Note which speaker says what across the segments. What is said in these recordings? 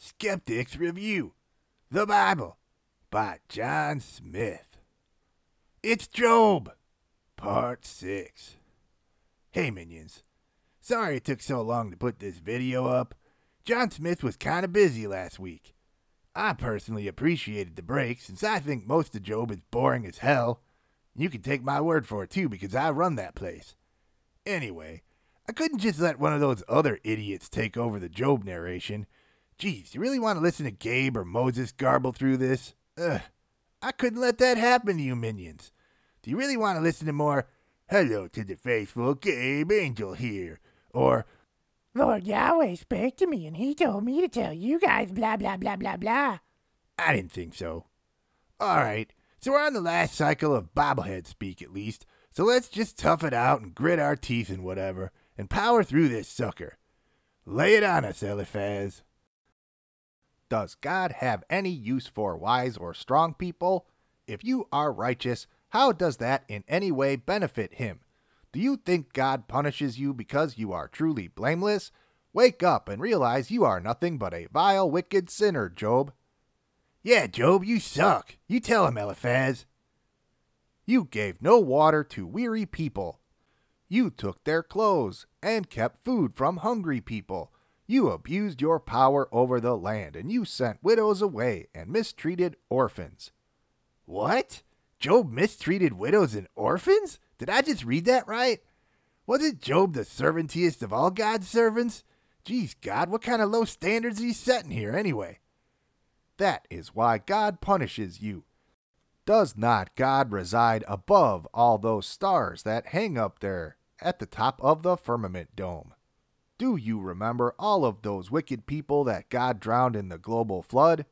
Speaker 1: Skeptics Review The Bible by John Smith. It's Job, Part 6. Hey minions, sorry it took so long to put this video up. John Smith was kinda busy last week. I personally appreciated the break since I think most of Job is boring as hell. You can take my word for it too because I run that place. Anyway, I couldn't just let one of those other idiots take over the Job narration. Geez, you really want to listen to Gabe or Moses garble through this? Ugh, I couldn't let that happen to you minions. Do you really want to listen to more, "Hello to the faithful, Gabe Angel here," or
Speaker 2: Lord Yahweh spake to me and he told me to tell you guys blah blah blah blah blah?
Speaker 1: I didn't think so. Alright, so we're on the last cycle of bobblehead speak at least, so let's just tough it out and grit our teeth and whatever, and power through this sucker. Lay it on us, Eliphaz. Does God have any use for wise or strong people? If you are righteous, how does that in any way benefit him? Do you think God punishes you because you are truly blameless? Wake up and realize you are nothing but a vile, wicked sinner, Job. Yeah, Job, you suck. You tell him, Eliphaz. You gave no water to weary people. You took their clothes and kept food from hungry people. You abused your power over the land, and you sent widows away and mistreated orphans. What? Job mistreated widows and orphans? Did I just read that right? Wasn't Job the servantiest of all God's servants? Geez, God, what kind of low standards are you setting here anyway? That is why God punishes you. Does not God reside above all those stars that hang up there at the top of the firmament dome? Do you remember all of those wicked people that God drowned in the global flood?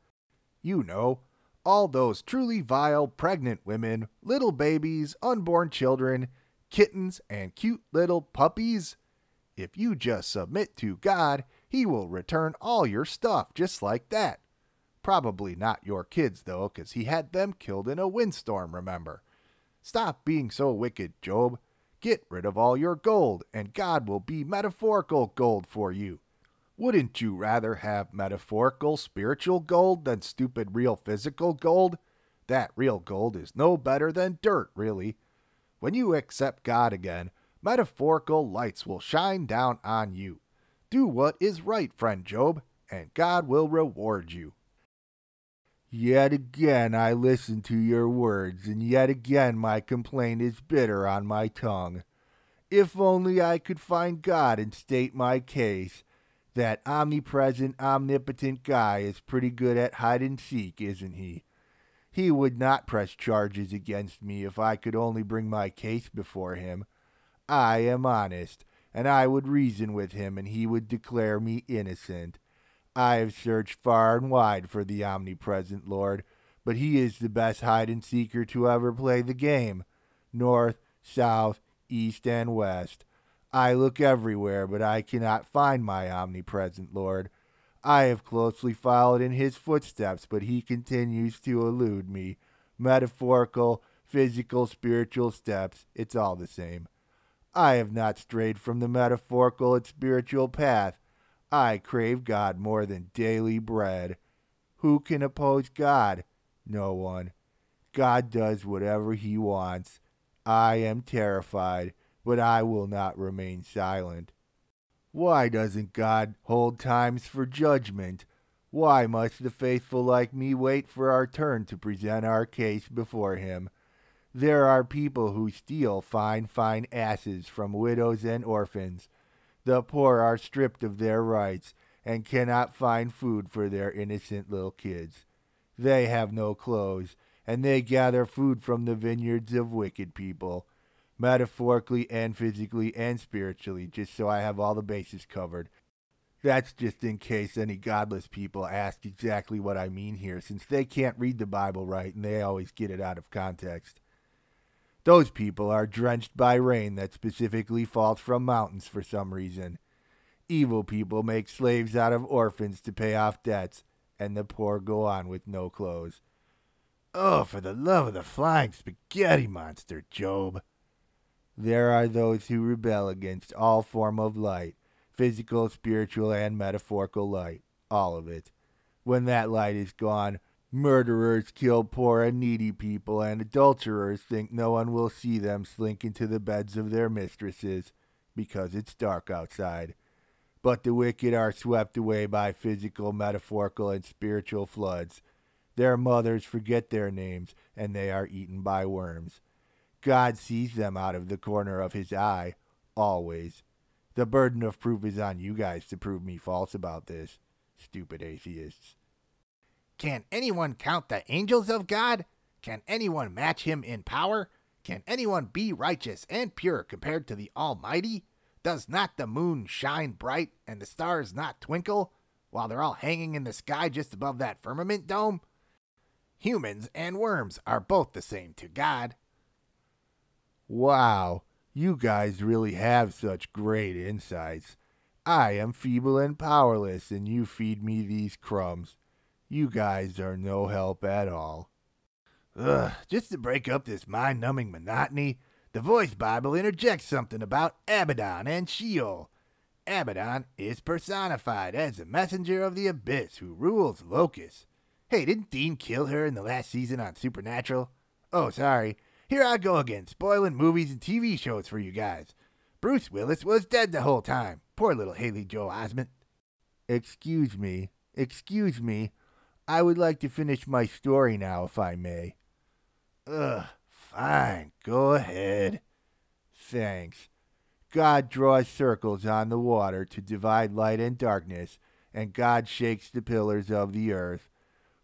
Speaker 1: You know, all those truly vile pregnant women, little babies, unborn children, kittens, and cute little puppies? If you just submit to God, he will return all your stuff just like that. Probably not your kids though, because he had them killed in a windstorm, remember? Stop being so wicked, Job. Get rid of all your gold, and God will be metaphorical gold for you. Wouldn't you rather have metaphorical spiritual gold than stupid real physical gold? That real gold is no better than dirt, really. When you accept God again, metaphorical lights will shine down on you. Do what is right, friend Job, and God will reward you. Yet again I listen to your words, and yet again my complaint is bitter on my tongue. If only I could find God and state my case. That omnipresent, omnipotent guy is pretty good at hide and seek, isn't he? He would not press charges against me if I could only bring my case before him. I am honest, and I would reason with him, and he would declare me innocent. I have searched far and wide for the omnipresent Lord, but he is the best hide-and-seeker to ever play the game. North, south, east, and west. I look everywhere, but I cannot find my omnipresent Lord. I have closely followed in his footsteps, but he continues to elude me. Metaphorical, physical, spiritual steps, it's all the same. I have not strayed from the metaphorical and spiritual path. I crave God more than daily bread. Who can oppose God? No one. God does whatever he wants. I am terrified, but I will not remain silent. Why doesn't God hold times for judgment? Why must the faithful like me wait for our turn to present our case before him? There are people who steal fine asses from widows and orphans. The poor are stripped of their rights and cannot find food for their innocent little kids. They have no clothes, and they gather food from the vineyards of wicked people, metaphorically and physically and spiritually, just so I have all the bases covered. That's just in case any godless people ask exactly what I mean here, since they can't read the Bible right and they always get it out of context. Those people are drenched by rain that specifically falls from mountains for some reason. Evil people make slaves out of orphans to pay off debts, and the poor go on with no clothes. Oh, for the love of the flying spaghetti monster, Job. There are those who rebel against all form of light, physical, spiritual, and metaphorical light, all of it. When that light is gone, murderers kill poor and needy people, and adulterers think no one will see them slink into the beds of their mistresses because it's dark outside. But the wicked are swept away by physical, metaphorical, and spiritual floods. Their mothers forget their names, and they are eaten by worms. God sees them out of the corner of his eye, always. The burden of proof is on you guys to prove me false about this, stupid atheists.
Speaker 3: Can anyone count the angels of God? Can anyone match him in power? Can anyone be righteous and pure compared to the Almighty? Does not the moon shine bright and the stars not twinkle while they're all hanging in the sky just above that firmament dome? Humans and worms are both the same to God.
Speaker 1: Wow, you guys really have such great insights. I am feeble and powerless, and you feed me these crumbs. You guys are no help at all.
Speaker 3: Just to break up this mind-numbing monotony, the Voice Bible interjects something about Abaddon and Sheol. Abaddon is personified as the messenger of the abyss who rules locusts. Hey, didn't Dean kill her in the last season on Supernatural? Oh, sorry. Here I go again, spoiling movies and TV shows for you guys. Bruce Willis was dead the whole time. Poor little Haley Joel Osment.
Speaker 1: Excuse me. I would like to finish my story now, if I may.
Speaker 3: Fine. Go ahead.
Speaker 1: Thanks. God draws circles on the water to divide light and darkness, and God shakes the pillars of the earth.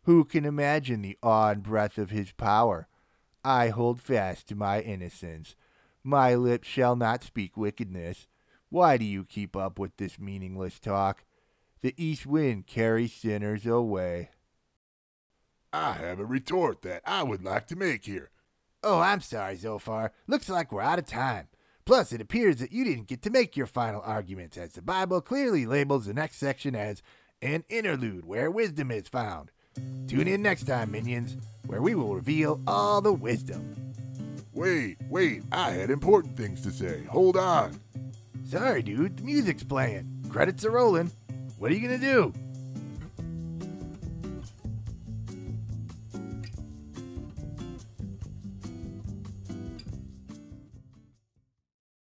Speaker 1: Who can imagine the awe and breadth of his power? I hold fast to my innocence. My lips shall not speak wickedness. Why do you keep up with this meaningless talk? The east wind carries sinners away.
Speaker 4: I have a retort that I would like to make here.
Speaker 3: Oh, I'm sorry, Zophar. Looks like we're out of time. Plus, it appears that you didn't get to make your final arguments, as the Bible clearly labels the next section as an interlude where wisdom is found. Tune in next time, minions, where we will reveal all the wisdom.
Speaker 4: Wait, I had important things to say. Hold on.
Speaker 3: Sorry, dude, the music's playing. Credits are rolling. What are you gonna do?